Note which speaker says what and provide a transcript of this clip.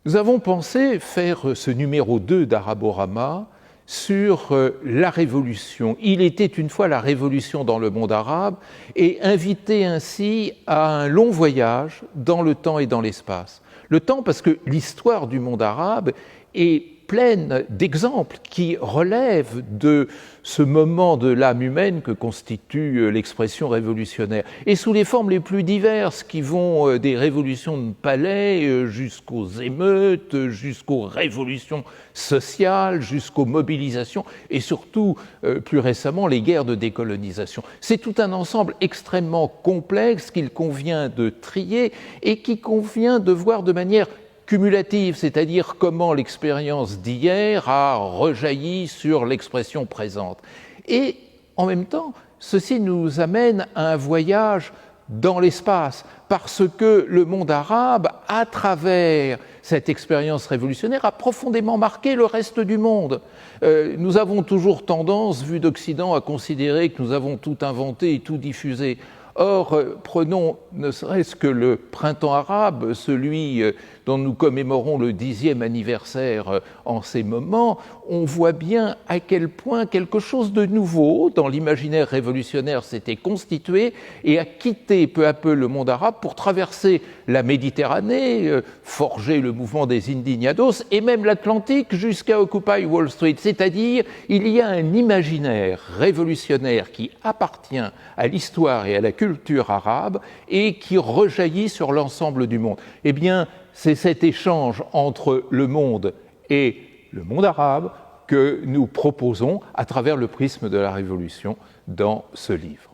Speaker 1: Nous avons pensé faire ce numéro 2 d'Araborama sur la révolution. Il était une fois la révolution dans le monde arabe et inviter ainsi à un long voyage dans le temps et dans l'espace. Le temps parce que l'histoire du monde arabe est pleine d'exemples qui relèvent de ce moment de l'âme humaine que constitue l'expression révolutionnaire. Et sous les formes les plus diverses qui vont des révolutions de palais jusqu'aux émeutes, jusqu'aux révolutions sociales, jusqu'aux mobilisations et surtout, plus récemment, les guerres de décolonisation. C'est tout un ensemble extrêmement complexe qu'il convient de trier et qui convient de voir de manière cumulative, c'est-à-dire comment l'expérience d'hier a rejailli sur l'expression présente. Et en même temps, ceci nous amène à un voyage dans l'espace, parce que le monde arabe, à travers cette expérience révolutionnaire, a profondément marqué le reste du monde. Nous avons toujours tendance, vu d'Occident, à considérer que nous avons tout inventé et tout diffusé. Or, prenons ne serait-ce que le printemps arabe, celui dont nous commémorons le 10e anniversaire en ces moments, on voit bien à quel point quelque chose de nouveau dans l'imaginaire révolutionnaire s'était constitué et a quitté peu à peu le monde arabe pour traverser la Méditerranée, forger le mouvement des Indignados et même l'Atlantique jusqu'à Occupy Wall Street. C'est-à-dire, il y a un imaginaire révolutionnaire qui appartient à l'histoire et à la culture arabe et qui rejaillit sur l'ensemble du monde. Eh bien, c'est cet échange entre le monde et le monde arabe que nous proposons à travers le prisme de la Révolution dans ce livre.